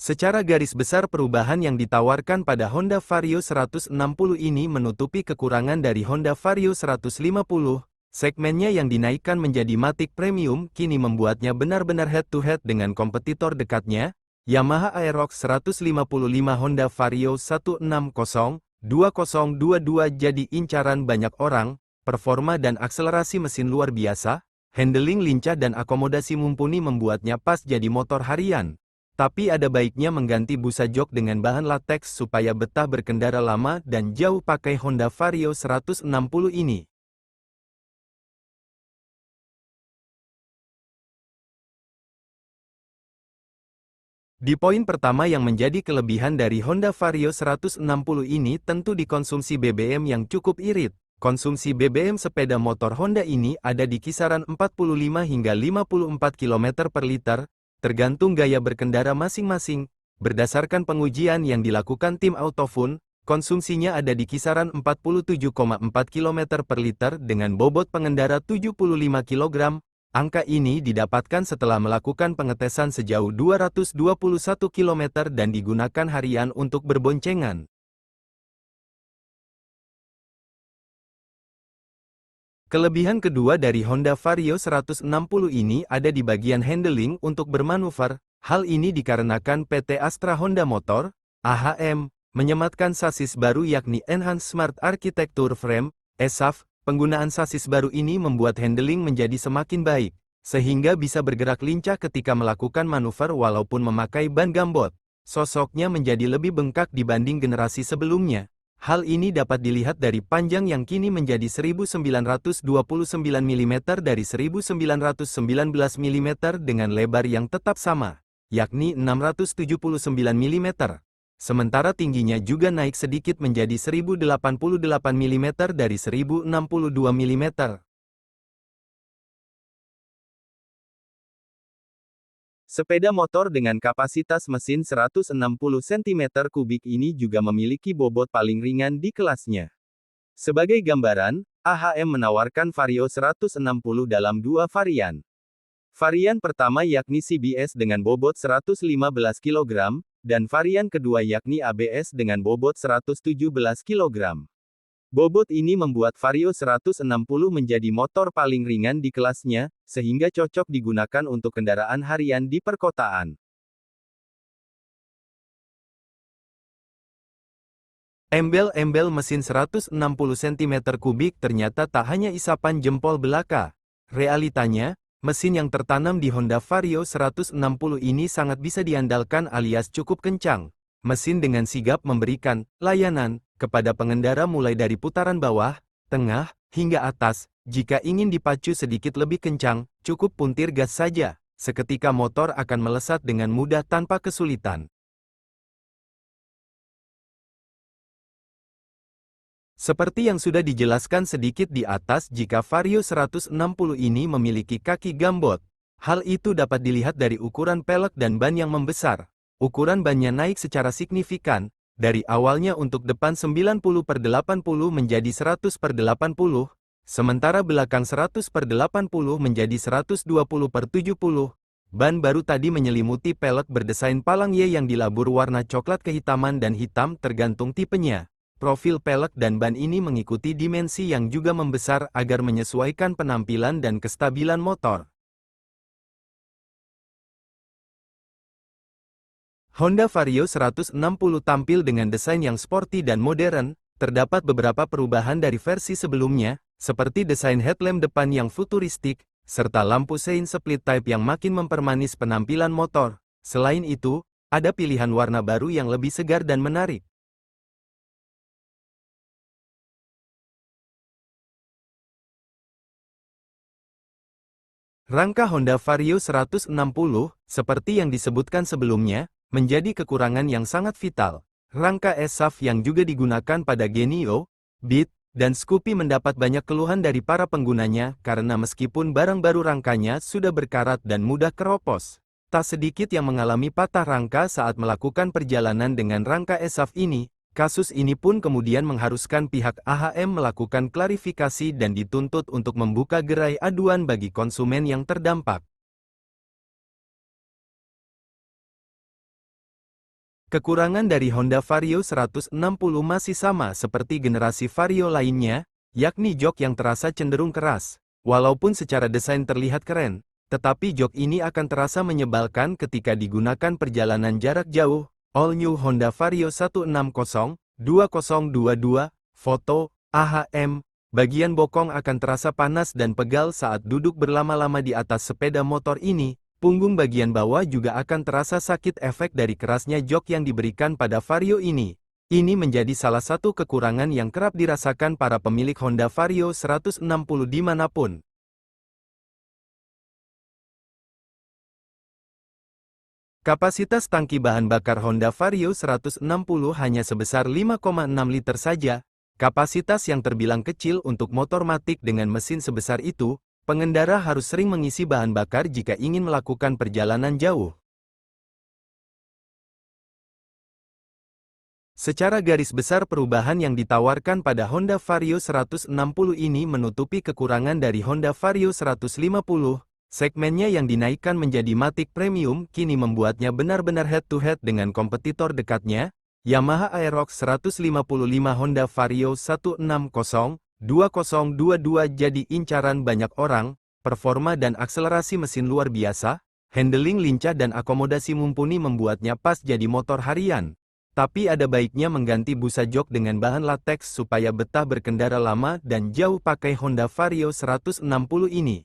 Secara garis besar perubahan yang ditawarkan pada Honda Vario 160 ini menutupi kekurangan dari Honda Vario 150. Segmennya yang dinaikkan menjadi Matic Premium kini membuatnya benar-benar head-to-head dengan kompetitor dekatnya, Yamaha Aerox 155. Honda Vario 160-2022 jadi incaran banyak orang, performa dan akselerasi mesin luar biasa, handling lincah dan akomodasi mumpuni membuatnya pas jadi motor harian. Tapi ada baiknya mengganti busa jok dengan bahan latex supaya betah berkendara lama dan jauh pakai Honda Vario 160 ini. Di poin pertama yang menjadi kelebihan dari Honda Vario 160 ini tentu di konsumsi BBM yang cukup irit. Konsumsi BBM sepeda motor Honda ini ada di kisaran 45 hingga 54 km per liter, tergantung gaya berkendara masing-masing. Berdasarkan pengujian yang dilakukan tim Autofun, konsumsinya ada di kisaran 47,4 km per liter dengan bobot pengendara 75 kg. Angka ini didapatkan setelah melakukan pengetesan sejauh 221 km dan digunakan harian untuk berboncengan. Kelebihan kedua dari Honda Vario 160 ini ada di bagian handling untuk bermanuver. Hal ini dikarenakan PT Astra Honda Motor, AHM, menyematkan sasis baru yakni Enhanced Smart Architecture Frame, ESAF. Penggunaan sasis baru ini membuat handling menjadi semakin baik, sehingga bisa bergerak lincah ketika melakukan manuver walaupun memakai ban gambot. Sosoknya menjadi lebih bengkak dibanding generasi sebelumnya. Hal ini dapat dilihat dari panjang yang kini menjadi 1929 mm dari 1919 mm dengan lebar yang tetap sama, yakni 679 mm. Sementara tingginya juga naik sedikit menjadi 1088 mm dari 1062 mm. Sepeda motor dengan kapasitas mesin 160 cm3 ini juga memiliki bobot paling ringan di kelasnya. Sebagai gambaran, AHM menawarkan Vario 160 dalam dua varian. Varian pertama yakni CBS dengan bobot 115 kg, dan varian kedua yakni ABS dengan bobot 117 kg. Bobot ini membuat Vario 160 menjadi motor paling ringan di kelasnya, sehingga cocok digunakan untuk kendaraan harian di perkotaan. Embel-embel mesin 160 cm3 ternyata tak hanya isapan jempol belaka. Realitanya, mesin yang tertanam di Honda Vario 160 ini sangat bisa diandalkan alias cukup kencang. Mesin dengan sigap memberikan layanan kepada pengendara mulai dari putaran bawah, tengah, hingga atas. Jika ingin dipacu sedikit lebih kencang, cukup puntir gas saja. Seketika motor akan melesat dengan mudah tanpa kesulitan. Seperti yang sudah dijelaskan sedikit di atas, jika Vario 160 ini memiliki kaki gambot, hal itu dapat dilihat dari ukuran pelek dan ban yang membesar. Ukuran bannya naik secara signifikan, dari awalnya untuk depan 90/80 menjadi 100/80, sementara belakang 100/80 menjadi 120/70. Ban baru tadi menyelimuti pelek berdesain palang Y yang dilabur warna coklat kehitaman dan hitam tergantung tipenya. Profil pelek dan ban ini mengikuti dimensi yang juga membesar agar menyesuaikan penampilan dan kestabilan motor. Honda Vario 160 tampil dengan desain yang sporty dan modern. Terdapat beberapa perubahan dari versi sebelumnya, seperti desain headlamp depan yang futuristik, serta lampu shine split type yang makin mempermanis penampilan motor. Selain itu, ada pilihan warna baru yang lebih segar dan menarik. Rangka Honda Vario 160, seperti yang disebutkan sebelumnya, menjadi kekurangan yang sangat vital. Rangka ESAF yang juga digunakan pada Genio, Beat, dan Scoopy mendapat banyak keluhan dari para penggunanya karena meskipun barang baru rangkanya sudah berkarat dan mudah keropos. Tak sedikit yang mengalami patah rangka saat melakukan perjalanan dengan rangka ESAF ini. Kasus ini pun kemudian mengharuskan pihak AHM melakukan klarifikasi dan dituntut untuk membuka gerai aduan bagi konsumen yang terdampak. Kekurangan dari Honda Vario 160 masih sama seperti generasi Vario lainnya, yakni jok yang terasa cenderung keras. Walaupun secara desain terlihat keren, tetapi jok ini akan terasa menyebalkan ketika digunakan perjalanan jarak jauh. All New Honda Vario 160-2022, foto, AHM, bagian bokong akan terasa panas dan pegal saat duduk berlama-lama di atas sepeda motor ini. Punggung bagian bawah juga akan terasa sakit efek dari kerasnya jok yang diberikan pada Vario ini. Ini menjadi salah satu kekurangan yang kerap dirasakan para pemilik Honda Vario 160 dimanapun. Kapasitas tangki bahan bakar Honda Vario 160 hanya sebesar 5,6 liter saja. Kapasitas yang terbilang kecil untuk motor matic dengan mesin sebesar itu. Pengendara harus sering mengisi bahan bakar jika ingin melakukan perjalanan jauh. Secara garis besar perubahan yang ditawarkan pada Honda Vario 160 ini menutupi kekurangan dari Honda Vario 150. Segmennya yang dinaikkan menjadi Matic Premium kini membuatnya benar-benar head-to-head dengan kompetitor dekatnya, Yamaha Aerox 155. Honda Vario 160-2022 jadi incaran banyak orang. Performa dan akselerasi mesin luar biasa, handling lincah dan akomodasi mumpuni membuatnya pas jadi motor harian. Tapi ada baiknya mengganti busa jok dengan bahan latex supaya betah berkendara lama dan jauh pakai Honda Vario 160 ini.